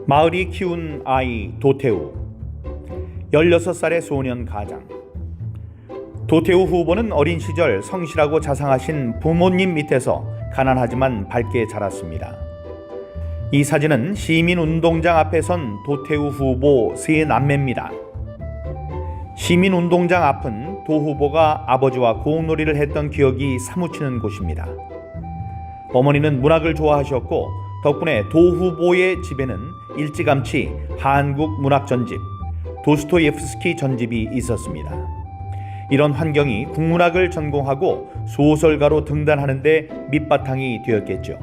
마을이 키운 아이 도태우. 16살의 소년 가장. 도태우 후보는 어린 시절 성실하고 자상하신 부모님 밑에서 가난하지만 밝게 자랐습니다. 이 사진은 시민운동장 앞에 선 도태우 후보 세 남매입니다. 시민운동장 앞은 도 후보가 아버지와 공놀이를 했던 기억이 사무치는 곳입니다. 어머니는 문학을 좋아하셨고 덕분에 도 후보의 집에는 일찌감치 한국 문학 전집, 도스토옙스키 전집이 있었습니다. 이런 환경이 국문학을 전공하고 소설가로 등단하는 데 밑바탕이 되었겠죠.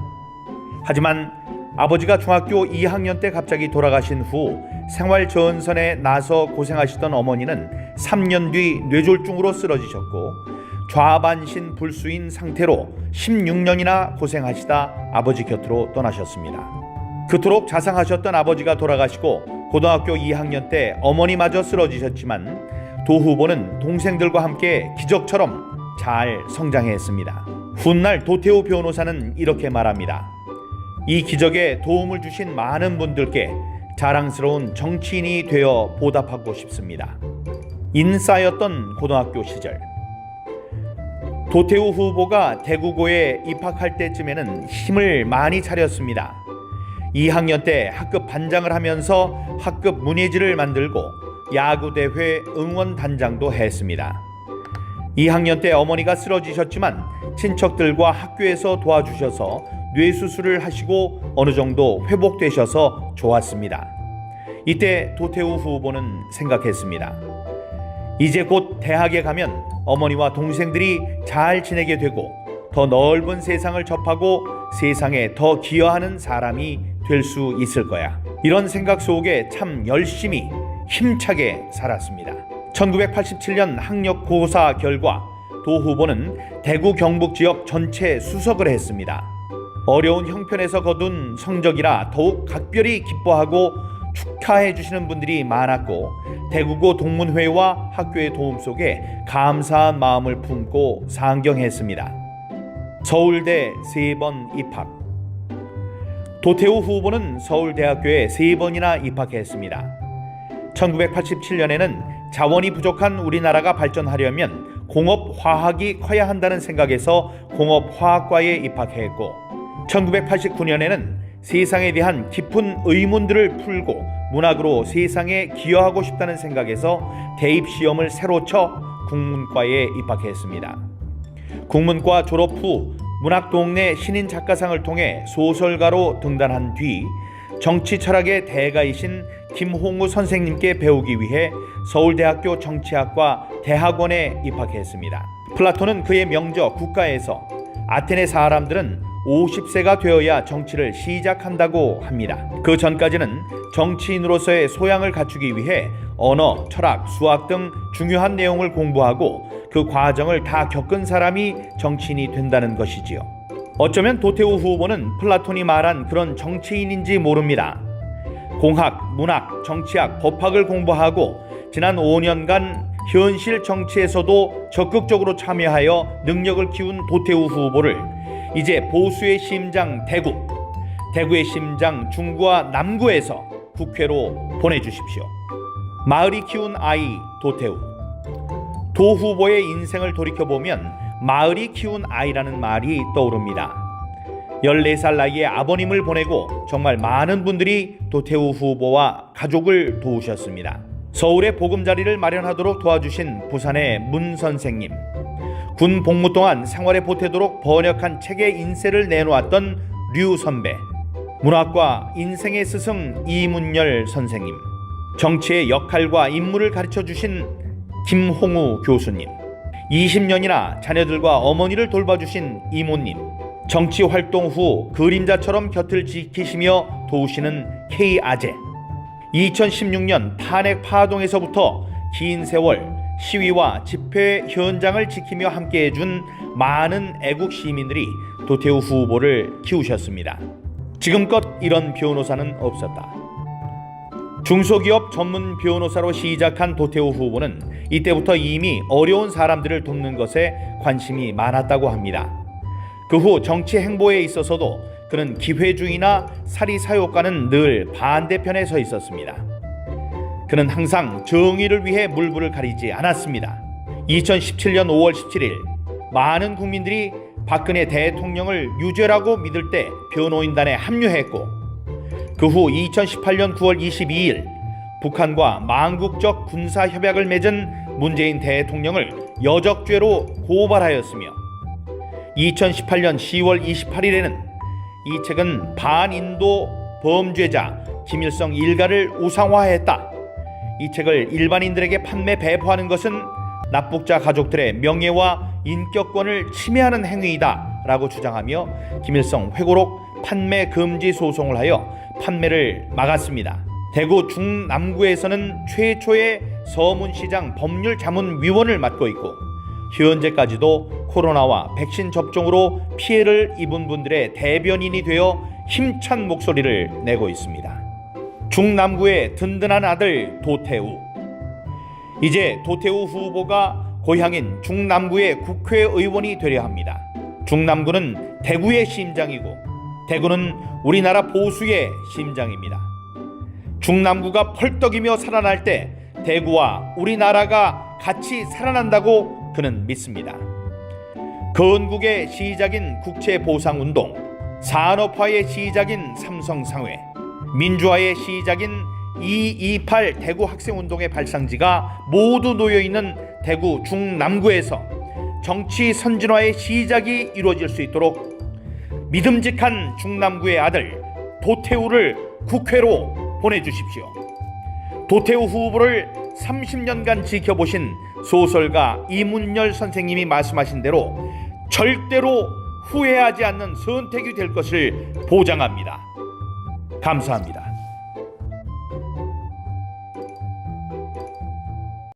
하지만 아버지가 중학교 2학년 때 갑자기 돌아가신 후 생활 전선에 나서 고생하시던 어머니는 3년 뒤 뇌졸중으로 쓰러지셨고 좌반신 불수인 상태로 16년이나 고생하시다 아버지 곁으로 떠나셨습니다. 그토록 자상하셨던 아버지가 돌아가시고 고등학교 2학년 때 어머니마저 쓰러지셨지만 도 후보는 동생들과 함께 기적처럼 잘 성장했습니다. 훗날 도태우 변호사는 이렇게 말합니다. 이 기적에 도움을 주신 많은 분들께 자랑스러운 정치인이 되어 보답하고 싶습니다. 인싸였던 고등학교 시절. 도태우 후보가 대구고에 입학할 때쯤에는 힘을 많이 차렸습니다. 2학년 때 학급 반장을 하면서 학급 문예지를 만들고 야구대회 응원단장도 했습니다. 2학년 때 어머니가 쓰러지셨지만 친척들과 학교에서 도와주셔서 뇌수술을 하시고 어느 정도 회복되셔서 좋았습니다. 이때 도태우 후보는 생각했습니다. 이제 곧 대학에 가면 어머니와 동생들이 잘 지내게 되고 더 넓은 세상을 접하고 세상에 더 기여하는 사람이 될 수 있을 거야. 이런 생각 속에 참 열심히 힘차게 살았습니다. 1987년 학력고사 결과 도 후보는 대구 경북 지역 전체 수석을 했습니다. 어려운 형편에서 거둔 성적이라 더욱 각별히 기뻐하고 축하해 주시는 분들이 많았고 대구고 동문회와 학교의 도움 속에 감사한 마음을 품고 상경했습니다. 서울대 3번 입학. 도태우 후보는 서울대학교에 3번이나 입학했습니다. 1987년에는 자원이 부족한 우리나라가 발전하려면 공업화학이 커야 한다는 생각에서 공업화학과에 입학했고 1989년에는 세상에 대한 깊은 의문들을 풀고 문학으로 세상에 기여하고 싶다는 생각에서 대입시험을 새로 쳐 국문과에 입학했습니다. 국문과 졸업 후 문학동네 신인 작가상을 통해 소설가로 등단한 뒤 정치 철학의 대가이신 김홍우 선생님께 배우기 위해 서울대학교 정치학과 대학원에 입학했습니다. 플라톤은 그의 명저 국가에서 아테네 사람들은 50세가 되어야 정치를 시작한다고 합니다. 그 전까지는 정치인으로서의 소양을 갖추기 위해 언어, 철학, 수학 등 중요한 내용을 공부하고 그 과정을 다 겪은 사람이 정치인이 된다는 것이지요. 어쩌면 도태우 후보는 플라톤이 말한 그런 정치인인지 모릅니다. 공학, 문학, 정치학, 법학을 공부하고 지난 5년간 현실 정치에서도 적극적으로 참여하여 능력을 키운 도태우 후보를 이제 보수의 심장 대구, 대구의 심장 중구와 남구에서 국회로 보내주십시오. 마을이 키운 아이 도태우. 도 후보의 인생을 돌이켜보면 마을이 키운 아이라는 말이 떠오릅니다. 14살 나이에 아버님을 보내고 정말 많은 분들이 도태우 후보와 가족을 도우셨습니다. 서울에 보금자리를 마련하도록 도와주신 부산의 문 선생님, 군 복무 동안 생활에 보태도록 번역한 책의 인쇄를 내놓았던 류 선배, 문학과 인생의 스승 이문열 선생님, 정치의 역할과 인물을 가르쳐주신 김홍우 교수님, 20년이나 자녀들과 어머니를 돌봐주신 이모님, 정치 활동 후 그림자처럼 곁을 지키시며 도우시는 K 아재, 2016년 탄핵 파동에서부터 긴 세월 시위와 집회 현장을 지키며 함께해준 많은 애국 시민들이 도태우 후보를 키우셨습니다. 지금껏 이런 변호사는 없었다. 중소기업 전문 변호사로 시작한 도태우 후보는 이때부터 이미 어려운 사람들을 돕는 것에 관심이 많았다고 합니다. 그 후 정치 행보에 있어서도 그는 기회주의나 사리사욕과는 늘 반대편에 서 있었습니다. 그는 항상 정의를 위해 물불을 가리지 않았습니다. 2017년 5월 17일 많은 국민들이 박근혜 대통령을 유죄라고 믿을 때 변호인단에 합류했고, 그 후 2018년 9월 22일 북한과 망국적 군사협약을 맺은 문재인 대통령을 여적죄로 고발하였으며, 2018년 10월 28일에는 이 책은 반인도 범죄자 김일성 일가를 우상화했다, 이 책을 일반인들에게 판매 배포하는 것은 납북자 가족들의 명예와 인격권을 침해하는 행위이다 라고 주장하며 김일성 회고록 판매 금지 소송을 하여 판매를 막았습니다. 대구 중남구에서는 최초의 서문시장 법률자문위원을 맡고 있고, 현재까지도 코로나와 백신 접종으로 피해를 입은 분들의 대변인이 되어 힘찬 목소리를 내고 있습니다. 중남구의 든든한 아들 도태우. 이제 도태우 후보가 고향인 중남구의 국회의원이 되려 합니다. 중남구는 대구의 심장이고 대구는 우리나라 보수의 심장입니다. 중남구가 펄떡이며 살아날 때 대구와 우리나라가 같이 살아난다고 그는 믿습니다. 건국의 시작인 국채보상운동, 산업화의 시작인 삼성상회, 민주화의 시작인 228 대구 학생운동의 발상지가 모두 놓여있는 대구 중남구에서 정치 선진화의 시작이 이루어질 수 있도록 믿음직한 중남구의 아들 도태우를 국회로 보내주십시오. 도태우 후보를 30년간 지켜보신 소설가 이문열 선생님이 말씀하신 대로 절대로 후회하지 않는 선택이 될 것을 보장합니다. 감사합니다.